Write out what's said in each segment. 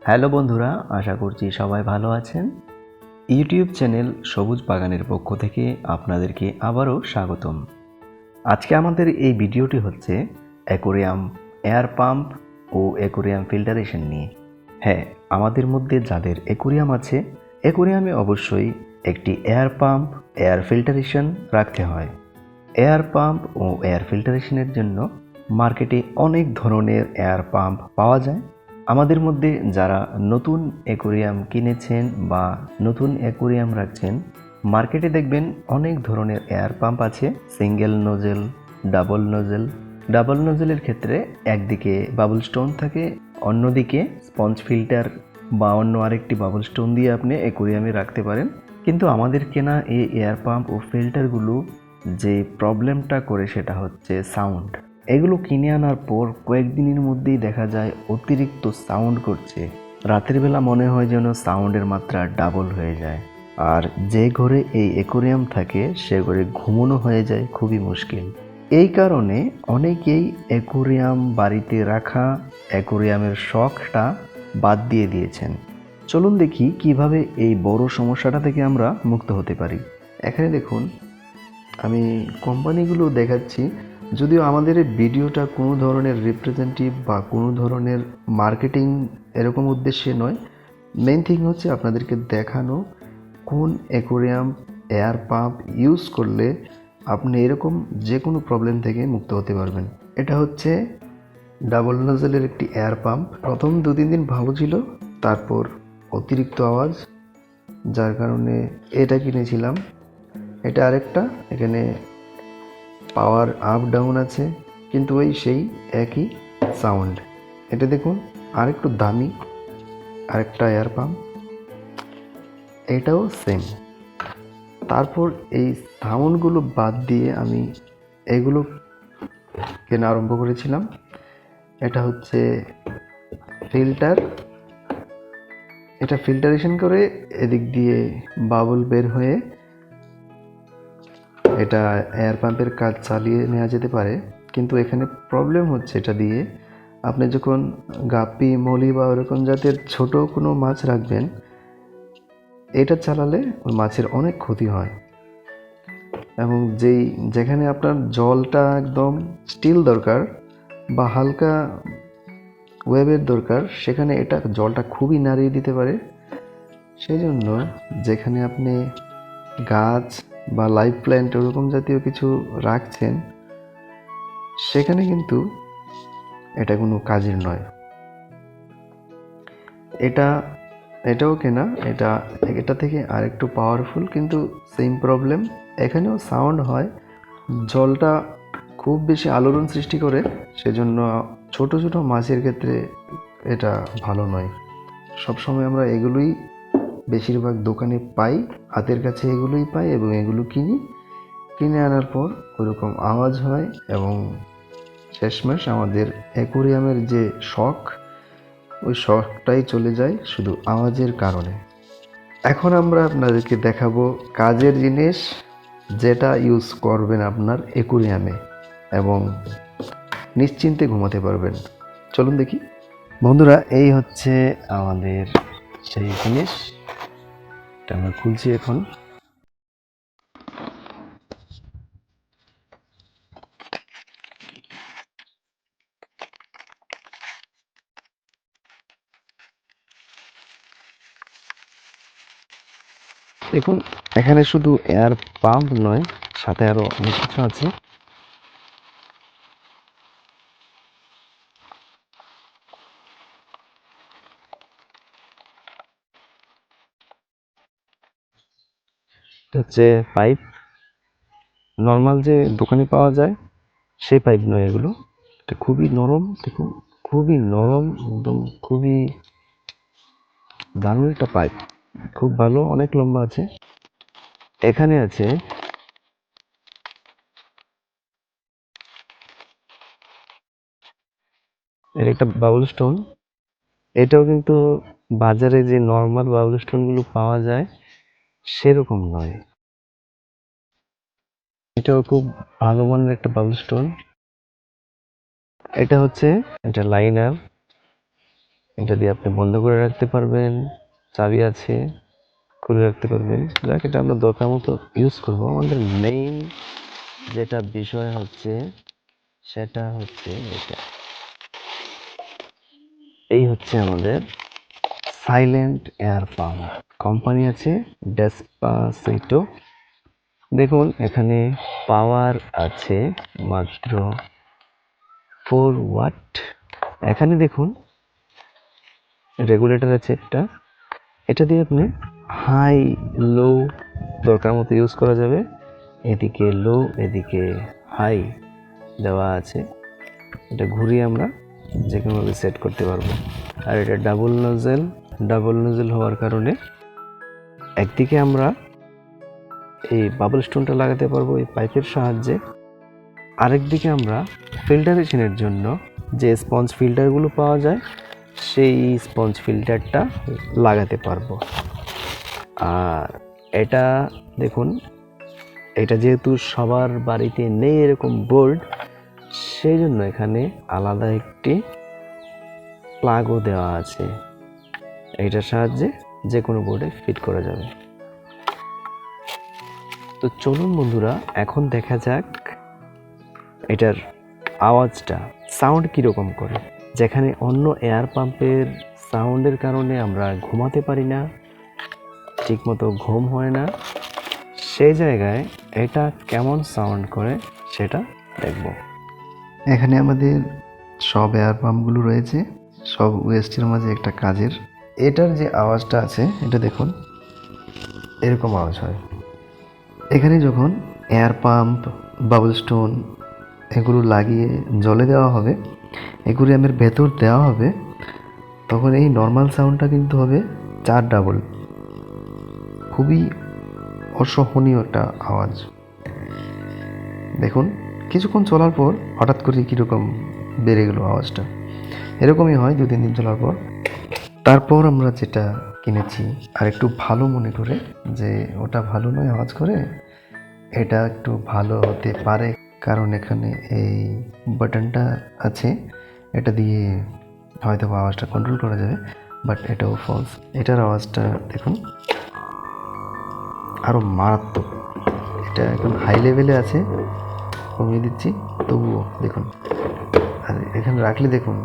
Hello বন্ধুরা, আশা করছি সবাই ভালো আছেন। ইউটিউব চ্যানেল সবুজ বাগানের পক্ষ থেকে আপনাদেরকে আবারও স্বাগতম। আজকে আমাদের এই ভিডিওটি হচ্ছে অ্যাকোরিয়াম এয়ার পাম্প ও অ্যাকোরিয়াম ফিল্টারেশন নিয়ে। হ্যাঁ, আমাদের মধ্যে যাদের অ্যাকোরিয়াম আছে, অ্যাকোরিয়ামে অবশ্যই একটি এয়ার পাম্প, এয়ার ফিল্টারেশন রাখতে হয়। এয়ার পাম্প ও এয়ার ফিল্টারেশনের জন্য মার্কেটে অনেক ধরনের এয়ার পাম্প পাওয়া যায়। আমাদের মধ্যে যারা নতুন অ্যাকোরিয়াম কিনেছেন বা নতুন অ্যাকোরিয়াম রাখছেন, মার্কেটে দেখবেন অনেক ধরনের এয়ার পাম্প আছে। Single nozzle, double nozzle. Double নোজেলের ক্ষেত্রে একদিকে বাবল স্টোন থাকে, অন্যদিকে স্পঞ্জ ফিল্টার বা অন্য আরেকটি বাবল স্টোন দিয়ে আপনি অ্যাকোরিয়ামে রাখতে পারেন। কিন্তু আমাদের কেনা এই এয়ার পাম্প ও ফিল্টারগুলো যে প্রবলেমটা করে সেটা হচ্ছে সাউন্ড। এগুলো কিনে আনার পর কয়েকদিনের মধ্যেই দেখা যায় অতিরিক্ত সাউন্ড করছে। রাতের বেলা মনে হয় যেন সাউন্ডের মাত্রা ডাবল হয়ে যায়। আর যে ঘরে এই অ্যাকোরিয়াম থাকে সে ঘরে ঘুমানো হয়ে যায় খুবই মুশকিল। এই কারণে অনেকেই অ্যাকোরিয়াম বাড়িতে রাখা, অ্যাকোরিয়ামের শখটা বাদ দিয়ে দিয়েছেন। চলুন দেখি কিভাবে এই বড় সমস্যাটা থেকে আমরা মুক্ত হতে পারি। এখানে দেখুন, আমি কোম্পানিগুলো দেখাচ্ছি। যদিও আমাদের এই ভিডিওটা কোনো ধরনের রিপ্রেজেন্টেটিভ বা কোনো ধরনের মার্কেটিং এরকম উদ্দেশ্যে নয়। মেইন থিং হচ্ছে আপনাদেরকে দেখানো কোন অ্যাকোরিয়াম এয়ার পাম্প ইউজ করলে আপনি এরকম যে কোনো প্রবলেম থেকে মুক্ত হতে পারবেন। এটা হচ্ছে ডাবল নজেলের একটি এয়ার পাম্প। প্রথম 2-3 দিন ভালো ছিল, তারপর অতিরিক্ত আওয়াজ, যার কারণে এটা কিনেছিলাম। এটা আরেকটা, এখানে পাওয়ার আপ ডাউন আছে, কিন্তু ওই সেই একই সাউন্ড। এটা দেখুন, আরেকটু দামি আরেকটা এয়ার পাম্প, এটাও সেম। তারপর এই সাউন্ডগুলো বাদ দিয়ে আমি এগুলো কেনা আরম্ভ করেছিলাম। এটা হচ্ছে ফিল্টার। এটা ফিল্টারেশন করে এদিক দিয়ে বাবল বের হয়ে এটা এয়ার পাম্পের কাজ চালিয়ে নেওয়া যেতে পারে। কিন্তু এখানে প্রবলেম হচ্ছে, এটা দিয়ে আপনি যখন গাপ্পি, মলি বা ওরকম জাতের ছোট কোনো মাছ রাখবেন, এটা চালালে ওই মাছের অনেক ক্ষতি হয়। এবং যেখানে আপনার জলটা একদম স্টিল দরকার বা হালকা ওয়েভের দরকার, সেখানে এটা জলটা খুবই নাড়িয়ে দিতে পারে। সেই জন্য যেখানে আপনি গাছ বা লাইভ প্ল্যান্ট ওরকম জাতীয় কিছু রাখছেন, সেখানে কিন্তু এটা কোনো কাজের নয়। এটাও কেনা, এটা থেকে আরেকটু পাওয়ারফুল, কিন্তু সেম প্রবলেম। এখানেও সাউন্ড হয়, জলটা খুব বেশি আলোড়ন সৃষ্টি করে, সেজন্য ছোট ছোট মাছের ক্ষেত্রে এটা ভালো নয়। সবসময় আমরা এগুলোই বেশিরভাগ দোকানে পাই, হাতের কাছে এগুলোই পাই এবং এগুলো কিনে আনার পর ওইরকম আওয়াজ হয় এবং শেষমেশ আমাদের অ্যাকোরিয়ামের যে শখ, ওই শখটাই চলে যায় শুধু আওয়াজের কারণে। এখন আমরা আপনাদেরকে দেখাবো কাজের জিনিস, যেটা ইউজ করবেন আপনার অ্যাকোরিয়ামে এবং নিশ্চিন্তে ঘুমাতে পারবেন। চলুন দেখি বন্ধুরা, এই হচ্ছে আমাদের সেই জিনিস। এটা আমরা খুলছি এখন। দেখুন, এখানে শুধু এয়ার পাম্প নয়, সাথে আরো অনেক কিছু আছে। এটা হচ্ছে পাইপ, নর্মাল যে দোকানে পাওয়া যায় সেই পাইপ নয় এগুলো। এটা খুবই নরম, দেখুন খুবই নরম, একদম খুবই দারুণ একটা পাইপ, খুব ভালো, অনেক লম্বা আছে। এখানে আছে এর একটা বাবল স্টোন। এটাও কিন্তু বাজারে যে নর্মাল বাবল স্টোনগুলো পাওয়া যায় সেরকম নয়, এটাও খুব ভালো মানের একটা বাবল স্টোন। এটা হচ্ছে এটা লাইনার, এটা দিয়ে আপনি বন্ধ করে রাখতে পারবেন, চাবি আছে, খুলে রাখতে পারবেন। যাক, এটা আমরা দরকার মতো ইউজ করব। আমাদের মেইন যেটা বিষয় হচ্ছে সেটা হচ্ছে এটা, এই হচ্ছে আমাদের সাইলেন্ট এয়ার পাম্প। কোম্পানি আছে ডেসপাসিটো। দেখুন এখানে পাওয়ার আছে মাত্র 4 ওয়াট। এখানে দেখুন রেগুলেটর আছে একটা, এটা দিয়ে আপনি হাই লো দরকার মতো ইউজ করা যাবে। এদিকে লো, এদিকে হাই দেওয়া আছে। এটা ঘুরিয়ে আমরা যে কোনোভাবে সেট করতে পারবো। আর এটা ডাবল নজেল হওয়ার কারণে একদিকে আমরা এই বাবল স্টোনটা লাগাতে পারবো এই পাইপের সাহায্যে, আরেকদিকে আমরা ফিল্টারেশনের জন্য যে স্পঞ্জ ফিল্টারগুলো পাওয়া যায় সেই স্পঞ্জ ফিল্টারটা লাগাতে পারবো। আর এটা দেখুন, এটা যেহেতু সবার বাড়িতে নেই এরকম বোর্ড, সেই জন্য এখানে আলাদা একটি প্লাগও দেওয়া আছে। এইটার সাহায্যে যে কোনো বোর্ডে ফিট করা যাবে। তো চলুন বন্ধুরা, এখন দেখা যাক এটার আওয়াজটা, সাউন্ড কীরকম করে। যেখানে অন্য এয়ার পাম্পের সাউন্ডের কারণে আমরা ঘুমাতে পারি না, ঠিকমতো ঘুম হয় না, সেই জায়গায় এটা কেমন সাউন্ড করে সেটা দেখব। এখানে আমাদের সব এয়ার পাম্পগুলো রয়েছে, সব ওয়েস্টের মাঝে একটা কাজের। এটার যে আওয়াজটা আছে এটা দেখুন, এরকম আওয়াজ হয়। এখানে যখন এয়ার পাম্প, বাবল স্টোন এগুলো লাগিয়ে জলে দেওয়া হবে, অ্যাকুরিয়ামের ভেতর দেওয়া হবে, তখন এই নর্মাল সাউন্ডটা কিন্তু হবে 4 ডাবল। খুবই অসহনীয় একটা আওয়াজ। দেখুন কিছুক্ষণ চলার পর হঠাৎ করে কীরকম বেড়ে গেল আওয়াজটা। এরকমই হয় 2-3 দিন চলার পর। তারপর আমরা যেটা কিনেছি আর একটু ভালো মনে করে যে ওটা ভালো নয় আওয়াজ করে, এটা একটু ভালো হতে পারে, কারণ এখানে এই বাটনটা আছে, এটা দিয়ে হয়তো আওয়াজটা কন্ট্রোল করা যাবে। বাট এটাও ফলস। এটার আওয়াজটা দেখুন আরও মারাত্মক। এটা এখন হাই লেভেলে আছে, কমিয়ে দিচ্ছি তবুও দেখুন। আর এখানে রাখলে দেখুন,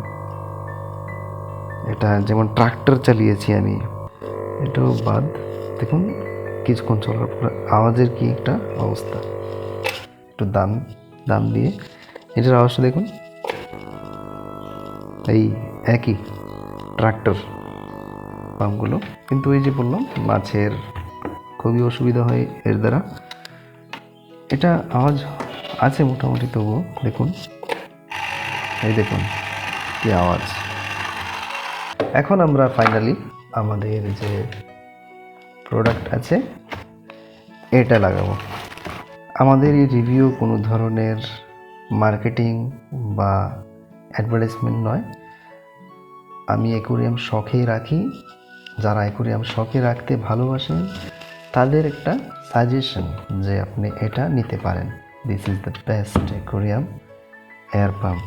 এটা যেমন ট্রাক্টর চালিয়েছি আমি, এটাও বাদ। দেখুন কিছুক্ষণ চলার পর আওয়াজের কি একটা অবস্থা। একটু দাম দিয়ে এটার আওয়াজটা দেখুন, এই একই ট্রাক্টর পাম্পগুলো। কিন্তু এই যে বললাম মাছের খুবই অসুবিধা হয় এর দ্বারা। এটা আওয়াজ আছে মোটামুটি, তবুও দেখুন, এই দেখুন কি আওয়াজ। এখন আমরা ফাইনালি আমাদের যে প্রোডাক্ট আছে এটা লাগাবো। আমাদের এই রিভিউ কোনো ধরনের মার্কেটিং বা অ্যাডভার্টাইজমেন্ট নয়। আমি অ্যাকুরিয়াম শখেই রাখি। যারা অ্যাকুরিয়াম শখে রাখতে ভালোবাসেন তাদের একটা সাজেশন যে আপনি এটা নিতে পারেন। This is the best aquarium air pump.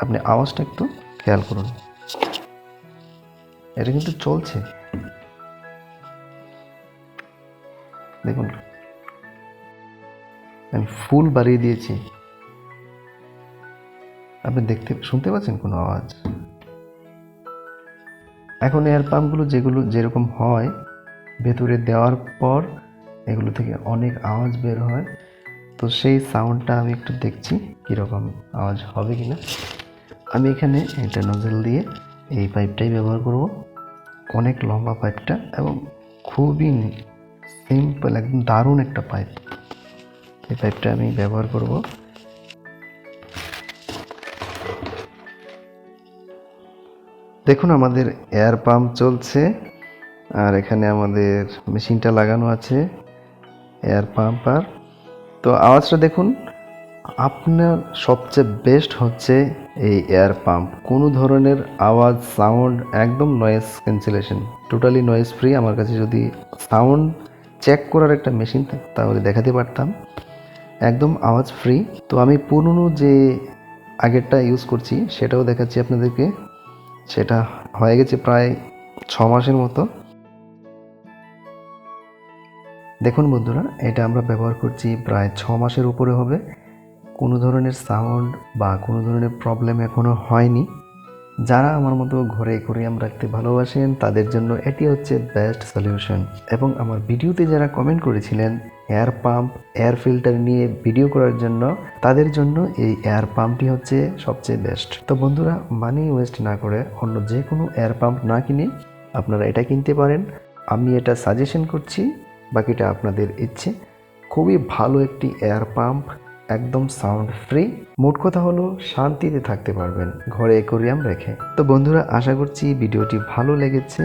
আপনি আওয়াজটা একটু খেয়াল করুন, এটা কিন্তু চলছে, দেখুন আমি ফুল বাড়িয়ে দিয়েছি। আপনি শুনতে পাচ্ছেন কোনো আওয়াজ? এখন এয়ার পাম্পগুলো যেরকম হয়, ভেতরে দেওয়ার পর এগুলো থেকে অনেক আওয়াজ বের হয়। তো সেই সাউন্ডটা আমি একটু দেখছি কীরকম আওয়াজ হবে কিনা। আমি এখানে এটা নজল দিয়ে এই পাইপটাই ব্যবহার করব, অনেক লম্বা পাইপটা এবং খুবই সিম্পল, একদম দারুণ একটা পাইপ। এই পাইপটা আমি ব্যবহার করব। দেখুন আমাদের এয়ার পাম্প চলছে, আর এখানে আমাদের মেশিনটা লাগানো আছে এয়ার পাম্পার। তো আওয়াজটা দেখুন। আপনার সবচেয়ে বেস্ট হচ্ছে এই এয়ার পাম্প। কোনো ধরনের আওয়াজ, সাউন্ড, একদম noise cancellation, totally noise free. আমার কাছে যদি সাউন্ড চেক করার একটা মেশিন থাকতো তাহলে দেখাতে পারতাম, একদম আওয়াজ ফ্রি। তো আমি পুরনো যে আগেরটা ইউজ করছি সেটাও দেখাচ্ছি আপনাদেরকে। সেটা হয়ে গেছে প্রায় 6 মাসের মতো। দেখুন বন্ধুরা, এটা আমরা ব্যবহার করছি প্রায় 6 মাসের উপরে হবে। কোনো ধরনের সাউন্ড বা কোনো ধরনের প্রবলেম এখনও হয়নি। যারা আমার মতো ঘরে অ্যাকোয়ারিয়াম রাখতে ভালোবাসেন তাদের জন্য এটি হচ্ছে বেস্ট সলিউশন। এবং আমার ভিডিওতে যারা কমেন্ট করেছিলেন এয়ার পাম্প, এয়ার ফিল্টার নিয়ে ভিডিও করার জন্য, তাদের জন্য এই এয়ার পাম্পটি হচ্ছে সবচেয়ে বেস্ট। তো বন্ধুরা, মানি ওয়েস্ট না করে অন্য যে কোনো এয়ার পাম্প না কিনে আপনারা এটা কিনতে পারেন। আমি এটা সাজেশন করছি, বাকিটা আপনাদের ইচ্ছে। খুবই ভালো একটি এয়ার পাম্প, একদম সাউন্ড ফ্রি। মোট কথা হলো শান্তিতে থাকতে পারবেন ঘরে অ্যাকোয়ারিয়াম রেখে। তো বন্ধুরা, আশা করছি ভিডিওটি ভালো লেগেছে।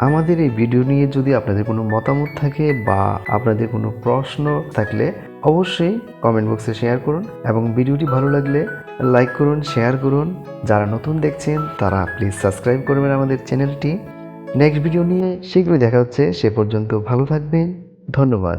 আমাদের এই ভিডিও নিয়ে যদি আপনাদের কোনো মতামত থাকে বা আপনাদের কোনো প্রশ্ন থাকলে অবশ্যই কমেন্ট বক্সে শেয়ার করুন, এবং ভিডিওটি ভালো লাগলে লাইক করুন, শেয়ার করুন। যারা নতুন দেখছেন তারা প্লিজ সাবস্ক্রাইব করবেন আমাদের চ্যানেলটি। নেক্সট ভিডিও নিয়ে শীঘ্রই দেখা হচ্ছে, সে পর্যন্ত ভালো থাকবেন। ধন্যবাদ।